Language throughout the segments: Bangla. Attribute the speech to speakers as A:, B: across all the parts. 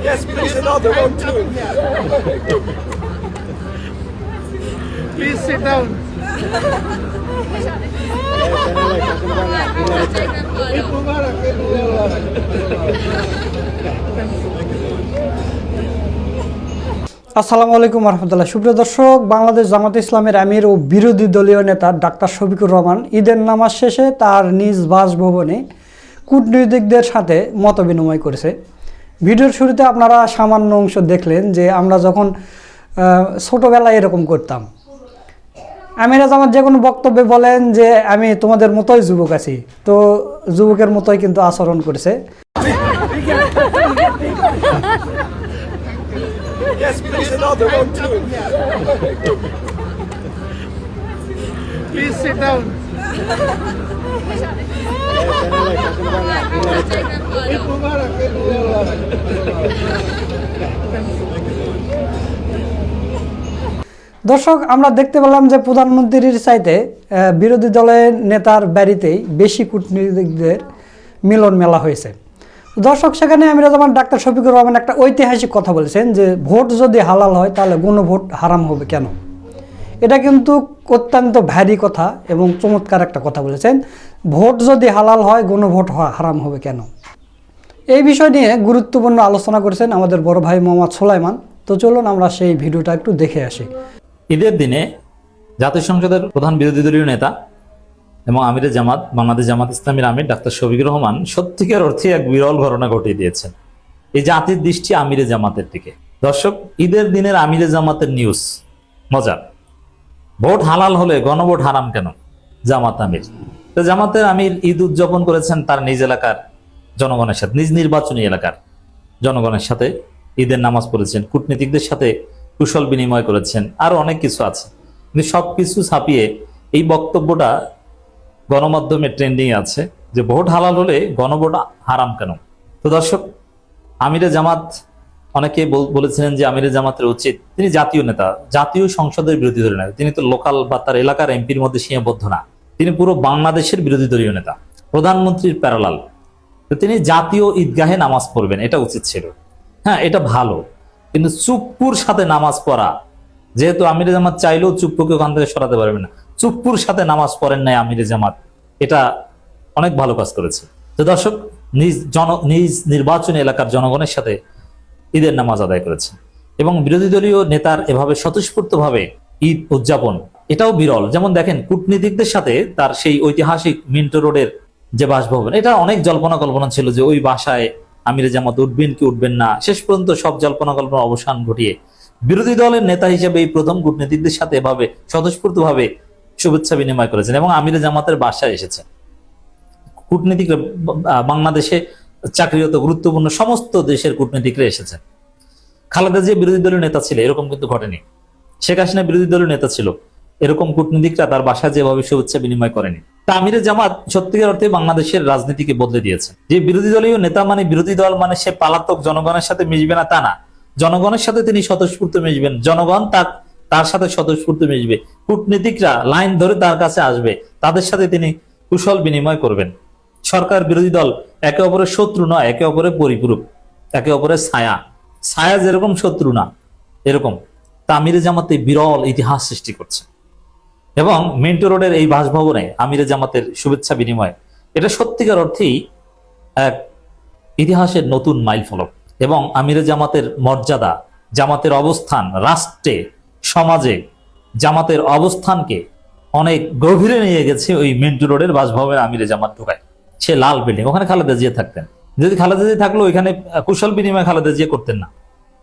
A: Yes, please, another one too.
B: Please sit down.
C: আসসালামু আলাইকুম রহমতুল্লাহ। সুপ্রিয় দর্শক, বাংলাদেশ জামাত ইসলামের আমির ও বিরোধী দলীয় নেতা ডাক্তার শফিকুর রহমান ঈদের নামাজ শেষে তার নিজ বাসভবনে কূটনীতিকদের সাথে মতবিনিময় করেছে। ভিডিওর শুরুতে আপনারা সামান্য অংশ দেখলেন যে আমরা যখন ছোটোবেলায় এরকম করতাম। আমিরা জামাত যে কোনো বক্তব্যে বলেন যে আমি তোমাদের মতোই যুবক আছি, তো যুবকের মতোই কিন্তু আচরণ করেছে।
A: Yes, please, another one too.
B: Please sit down.
C: দর্শক, আমরা দেখতে পেলাম যে প্রধানমন্ত্রীর চাইতে বিরোধী দলের নেতার বাড়িতেই বেশি কূটনীতিকদের মিলন মেলা হয়েছে। দর্শক, সেখানে আমিরা জামান ডাক্তার শফিকুর রহমান একটা ঐতিহাসিক কথা বলেছেন যে ভোট যদি হালাল হয় তাহলে গণভোট হারাম হবে কেন। এটা কিন্তু অত্যন্ত ভারী কথা এবং চমৎকার একটা কথা বলেছেন। ভোট যদি হালাল হয় গণভোট হারাম হবে কেন, এই বিষয় নিয়ে গুরুত্বপূর্ণ আলোচনা করেছেন আমাদের বড় ভাই মোহাম্মদ সুলাইমান। তো চলুন আমরা সেই ভিডিওটা একটু দেখে আসি।
D: ঈদের দিনে জাতীয় সংসদের প্রধান বিরোধী দলীয় নেতা এবং আমিরে জামাত, বাংলাদেশ জামাত ইসলামীর আমির ডাক্তার শফিকুর রহমান সত্যিকার অর্থে এক বিরল ঘটনা ঘটিয়ে দিয়েছেন। এই জাতির দৃষ্টি আমিরে জামাতের দিকে। দর্শক, ঈদের দিনের আমিরে জামাতের নিউজ মজার। ভোট হালাল হলে গণভোট হারাম কেন? জামাত আমির। তো জামাতের আমির ঈদ উদযাপন করেছেন তার নিজ এলাকার জনগণের সাথে, নিজ নির্বাচনী এলাকার জনগণের সাথে ঈদের নামাজ পড়েছেন, কূটনীতিকদের সাথে কুশল বিনিময় করেছেন, আরো অনেক কিছু আছে। কিন্তু সবকিছু ছাপিয়ে এই বক্তব্যটা গণমাধ্যমে ট্রেন্ডিং আছে যে ভোট হালাল হলে গণভোট হারাম কেন। তো দর্শক, আমিরে জামাত, অনেকে বলেছিলেন যে আমিরে জামাতের উচিত, তিনি জাতীয় নেতা, জাতীয় সংসদের বিরোধী দলীয় নেতা, তিনি তো লোকাল বা তার এলাকার এমপির মধ্যে সীমাবদ্ধ না, তিনি পুরো বাংলাদেশের বিরোধী দলীয় নেতা, প্রধানমন্ত্রীর প্যারালাল। তো তিনি জাতীয় ঈদগাহে নামাজ পড়বেন, এটা উচিত ছিল। হ্যাঁ, এটা ভালো, কিন্তু চুপ্পুর সাথে নামাজ পড়া, যেহেতু আমিরে জামাত চাইলেও চুপ্পুকে ওখান থেকে সরাতে পারবে না, চুপ্পুর সাথে নামাজ পড়েন নাই আমিরে জামাত, এটা অনেক ভালো কাজ করেছে। তো দর্শক, নিজ নির্বাচনী এলাকার জনগণের সাথে ঈদের নামাজ আদায় করেছেন এবং বিরোধী দলীয় নেতার এভাবে স্বতঃস্ফূর্তভাবে ঈদ উদযাপন, এটাও বিরল। যেমন দেখেন, কূটনীতিকদের সাথে তার সেই ঐতিহাসিক মিন্টো রোডের যে বাসভবন, এটা অনেক জল্পনা কল্পনা ছিল যে ওই বাসায় আমিরে জামাত উঠবেন কি উঠবেন না। শেষ পর্যন্ত সব জল্পনা কল্পনা অবসান ঘটিয়ে বিরোধী দলের নেতা হিসেবে এই প্রথম কূটনীতিকদের সাথে এভাবে স্বতঃস্ফূর্তভাবে শুভেচ্ছা বিনিময় করেছেন এবং আমিরে জামাতের বাসায় এসেছেন। কূটনীতিকরা বাংলাদেশে চাকরিরত গুরুত্বপূর্ণ সমস্ত দেশের কূটনীতিকরা এসেছেন। খালেদা জিয়া বিরোধী দলীয় নেতা ছিল, এরকম কিন্তু ঘটেনি। শেখ হাসিনা বিরোধী দলীয় নেতা ছিল, এরকম কূটনীতিকরা তার বাসায় যেভাবে শুভেচ্ছা বিনিময় করেনি। তা আমিরে জামাত সত্যিকার অর্থে বাংলাদেশেের রাজনীতিকে বদলে দিয়েছে। যে বিরোধী দলীয় নেতা মানে বিরোধী দল মানে সে পালাতক, জনগণের সাথে মিশবে না তা না, জনগণের সাথে তিনি স্বতঃস্ফূর্ত মিশবেন, জনগণ তার সাথে স্বতঃস্ফূর্ত মিশবে। কূটনীতিকরা লাইন ধরে তার কাছে আসবে, তাদের সাথে তিনি কুশল বিনিময় করবেন। সরকার বিরোধী দল একে অপরের শত্রু নয়, একে অপরের পরিপূরক, একে অপরের ছায়া। ছায়া যেরকম শত্রু না, এরকম। তা আমিরে জামাত এই বিরল ইতিহাস সৃষ্টি করছে এবং মিন্টো রোডের এই বাসভবনে আমিরে জামাতের শুভেচ্ছা বিনিময়, এটা সত্যিকার অর্থেই এক ইতিহাসের নতুন মাইল ফলক এবং আমিরে জামাতের মর্যাদা, জামাতের অবস্থান রাষ্ট্রে, সমাজে জামাতের অবস্থানকে অনেক গভীরে নিয়ে গেছে ওই মিন্টো রোডের বাসভবনে আমিরে জামাত ঢোকায়। সে লাল বিল্ডিং, ওখানে খালেদা জিয়া থাকতেন। যদি খালেদা জিয়া থাকলো ওইখানে কুশল বিনিময় খালেদা জিয়া করতেন না,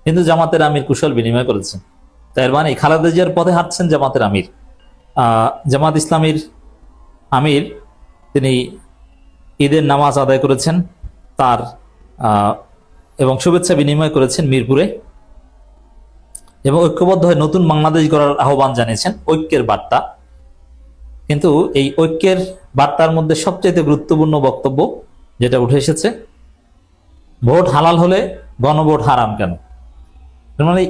D: কিন্তু জামাতের আমির কুশল বিনিময় করেছেন। তাই মানে খালেদা জিয়ার পথে হাঁটছেন জামাতের আমির। জামাত ইসলামীর আমির তিনি ঈদের নামাজ আদায় করেছেন তার এবং শুভেচ্ছা বিনিময় করেছেন মিরপুরে এবং ঐক্যবদ্ধ হয়ে নতুন বাংলাদেশ গড়ার আহ্বান জানিয়েছেন, ঐক্যের বার্তা। কিন্তু এই ঐক্যের বার্তার মধ্যে সবচেয়ে গুরুত্বপূর্ণ বক্তব্য যেটা উঠে এসেছে, ভোট হালাল হলে গণভোট হারাম কেন। মানে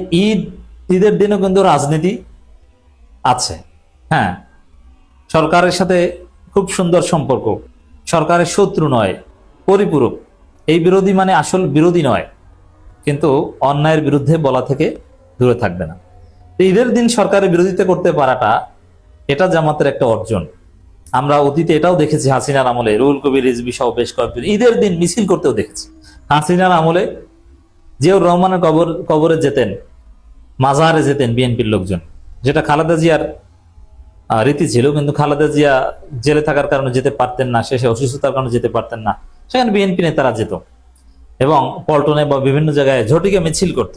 D: ঈদের দিনও কিন্তু রাজনীতি আছে। হ্যাঁ, সরকারের সাথে খুব সুন্দর সম্পর্ক, সরকারের শত্রু নয়, পরিপূরক। এই বিরোধী মানে আসল বিরোধী নয়, কিন্তু অন্যায়ের বিরুদ্ধে বলা থেকে দূরে থাকবে না। ঈদের দিন সরকারের বিরোধিতা করতে পারাটা এটা জামাতের একটা অর্জন। আমরা অতীতে এটাও দেখেছি, হাসিনার আমলে রুহুল কবির রিজভী সহ বেশ কয়েকজন ঈদের দিন মিছিল করতেও দেখেছি। হাসিনার আমলে জিয়াউর রহমানের কবরে যেতেন, মাজারে যেতেন বিএনপির লোকজন, যেটা খালেদা জিয়ার রীতি ছিল, কিন্তু খালেদা জিয়া জেলে থাকার কারণে যেতে পারতেন না, শেষে অসুস্থতার কারণে যেতে পারতেন না, সেখানে বিএনপি নেতারা যেত এবং পল্টনে বা বিভিন্ন জায়গায় ঝটিকা মিছিল করত।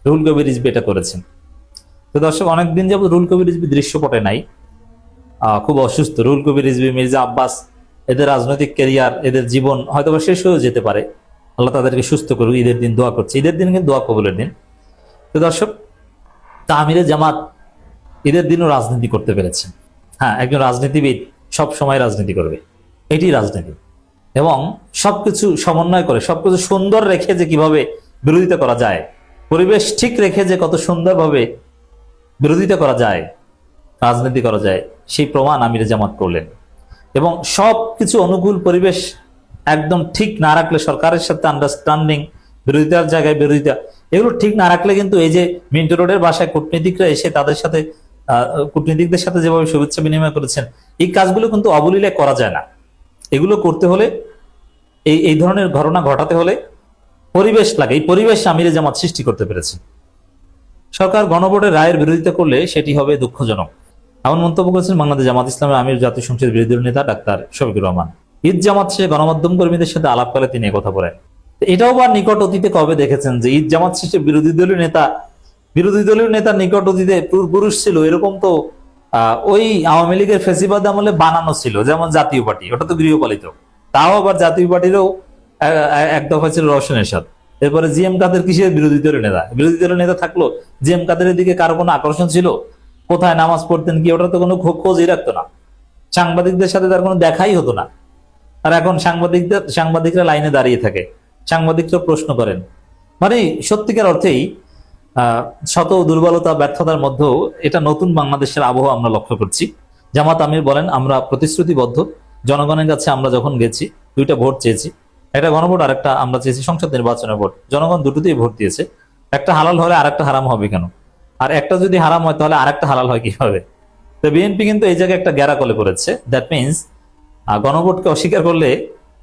D: রুহুল কবির রিজভী এটা করেছেন। তো দর্শক, অনেকদিন যাবত রুহুল কবির রিজভী দৃশ্যপটে নাই, খুব অসুস্থ। রুহুল কবির রিজভী, মির্জা আব্বাস, এদের রাজনৈতিক ক্যারিয়ার, এদের জীবন হয়তো শেষ হয়েও যেতে পারে। আল্লাহ তাদেরকে সুস্থ করুক। ঈদের দিন দোয়া করছে, ঈদের দিন কিন্তু দোয়া কবুলের দিন। তো দর্শক, তা আমিরে জামাত ঈদের দিনও রাজনীতি করতে পেরেছেন। হ্যাঁ, একজন রাজনীতিবিদ সব সময় রাজনীতি করবে, এটি রাজনীতি। এবং সবকিছু সমন্বয় করে, সবকিছু সুন্দর রেখে যে কিভাবে বিরোধিতা করা যায়, পরিবেশ ঠিক রেখে যে কত সুন্দরভাবে বিরোধিতা করা যায়, রাজনীতি করা যায়, সেই প্রমাণ আমিরে জামাত করলেন। এবং সবকিছু অনুকূল পরিবেশ একদম ঠিক না রাখলে, সরকারের সাথে আন্ডারস্ট্যান্ডিং, বিরোধিতার জায়গায় বিরোধিতা, এগুলো ঠিক না রাখলে কিন্তু এই যে মিন্টু রোডের বাসায় কূটনীতিকরা এসে তাদের সাথে কূটনীতিকদের সাথে যেভাবে শুভেচ্ছা বিনিময় করেছেন, এই কাজগুলো কিন্তু অবলীলায় করা যায় না। এগুলো করতে হলে, এই ধরনের ঘটনা ঘটাতে হলে পরিবেশ লাগে। এই পরিবেশ আমিরে জামাত সৃষ্টি করতে পেরেছে। সরকার গণভোটের রায়ের বিরোধিতা করলে সেটি হবে দুঃখজনক, এমন মন্তব্য করেছেন বাংলাদেশ জামাত ইসলামের আমির, জাতীয় সংসদের বিরোধী দলীয় নেতা ডাক্তার শফিকুর রহমান। ঈদ জামাত শেষে গণমাধ্যম কর্মীদের সাথে আলাপকালে তিনি কথা বলেন। এটাও বা নিকট অতীতে কবে দেখেছেন যে ঈদ জামাত শেষে বিরোধী দলীয় নেতা নিকট অতীতে পুরুষ ছিল? এরকম তো ওই আওয়ামী লীগের ফেসিবাদ আমলে বানানো ছিল, যেমন জাতীয় পার্টি, ওটা তো গৃহপালিত। তাও আবার জাতীয় পার্টিরও এক দফা ছিল রওশন এরশাদ। এরপরে জিএম কাদের কিসের বিরোধী দলীয় নেতা থাকলো? জিএম কাদের দিকে কারো কোনো আকর্ষণ ছিল? কোথায় নামাজ পড়তেন কি, ওটা তো কোনো খোঁজই রাখতো না। সাংবাদিকদের সাথে তার কোনো দেখাই হতো না। আর এখন সাংবাদিকরা লাইনে দাঁড়িয়ে থাকে, সাংবাদিকরা প্রশ্ন করেন। মানে সত্যিকার অর্থেই শত দুর্বলতা, ব্যর্থতার মধ্যেও এটা নতুন বাংলাদেশের আবহাওয়া আমরা লক্ষ্য করছি। জামাত আমির বলেন, আমরা প্রতিশ্রুতিবদ্ধ। জনগণের কাছে আমরা যখন গেছি, দুইটা ভোট চেয়েছি, একটা গণভোট আর একটা আমরা চেয়েছি সংসদ নির্বাচনের ভোট। জনগণ দুটোতেই ভোট দিয়েছে। একটা হালাল হলে আর একটা হারাম হবে কেন? আর একটা যদি হারাম হয় তাহলে আর একটা হালাল হয় কিভাবে? তো বিএনপি কিন্তু এই জায়গায় একটা গ্যারাকলে করেছে। দ্যাট মিনস গণভোটকে অস্বীকার করলে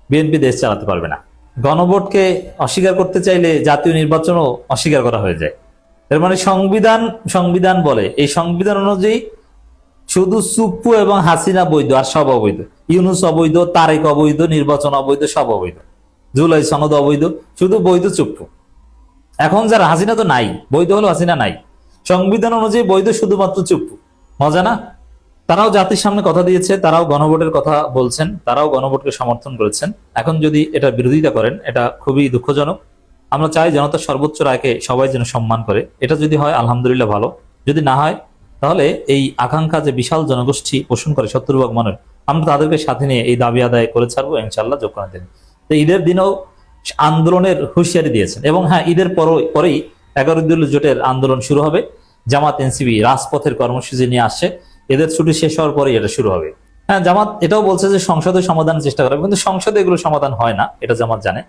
D: বিএনপি দেশ চালাতে পারবে না। গণভোটকে অস্বীকার করতে চাইলে জাতীয় নির্বাচনও অস্বীকার করা হয়ে যায়। এর মানে সংবিধান বলে, এই সংবিধান অনুযায়ী শুধু চুপ্পু এবং হাসিনা বৈধ, আর সব অবৈধ। ইউনুস অবৈধ, তারেক অবৈধ, নির্বাচন অবৈধ, সব অবৈধ। জুলাই সনদ অবৈধ, শুধু বৈধ চুপ্পু। এখন যারা, হাসিনা তো নাই, বৈধ হলো হাসিনা নাই, সংবিধান অনুযায়ী বৈধ শুধুমাত্র চুপ্পু। মজা না? তারাও জাতির সামনে কথা দিয়েছে, তারাও গণভোটের কথা বলছেন, তারাও গণভোটকে সমর্থন করেছেন। এখন যদি এটা বিরোধিতা করেন, এটা খুবই দুঃখজনক। আমরা চাই জনতার সর্বোচ্চ রায়কে সবাই যেন সম্মান করে। এটা যদি হয় আলহামদুলিল্লাহ ভালো, যদি না হয় তাহলে এই আকাঙ্ক্ষা যে বিশাল জনগোষ্ঠী পোষণ করে 70 ভাগ মানুষ, আমরা তাদেরকে সাথে নিয়ে এই দাবি আদায় করে ছাড়বো ইনশাল্লাহ যোগ্যতা দিন। তো ঈদের দিনেও আন্দোলনের হুঁশিয়ারি দিয়েছেন। এবং হ্যাঁ, ঈদের পরেই 11 দলীয় জোটের আন্দোলন শুরু হবে। জামাত এনসিপি রাজপথের কর্মসূচি নিয়ে আসছে। এদের ছুটি শেষ হওয়ার পরেই এটা শুরু হবে। হ্যাঁ, জামাত এটাও বলছে যে সংসদে সমাধানের চেষ্টা করা হবে, কিন্তু সংসদে এগুলো সমাধান হয় না, এটা জামাত জানে।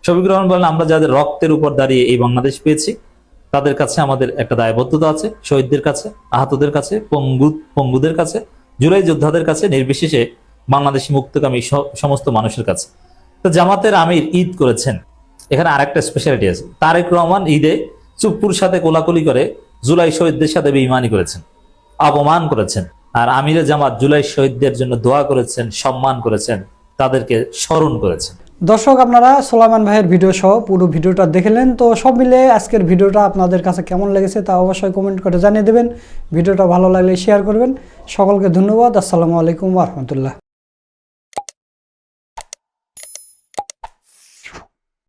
D: শফিকুর রহমান বলেন, আমরা যাদের রক্তের উপর দাঁড়িয়ে এই বাংলাদেশ পেয়েছি, তাদের কাছে আমাদের একটা দায়বদ্ধতা আছে। শহীদদের কাছে, আহতদের কাছে, পঙ্গুদের কাছে, জুলাই যোদ্ধাদের কাছে, নির্বিশেষে বাংলাদেশি মুক্তকামী সমস্ত মানুষের কাছে। তো জামাতের আমির ঈদ করেছেন, এখানে আরেকটা স্পেশালিটি আছে। তারেক রহমান ঈদে চুপ্পুর সাথে কোলাকুলি করে জুলাই শহীদদের সাথে বেঈমানি করেছেন, অপমান করেছেন। আর আমিরে জামাত জুলাই শহীদদের জন্য দোয়া করেছেন, সম্মান করেছেন, তাদেরকে স্মরণ করেছেন।
C: দর্শক, আপনারা সোলাইমান ভাইয়ের ভিডিও সহ পুরো ভিডিওটা দেখলেন। তো সব মিলে আজকের ভিডিওটা আপনাদের কাছে কেমন লেগেছে তা অবশ্যই কমেন্ট করে জানিয়ে দেবেন। ভিডিওটা ভালো লাগলে শেয়ার করবেন। সকলকে ধন্যবাদ। আসসালামু আলাইকুম ওয়া রাহমাতুল্লাহ।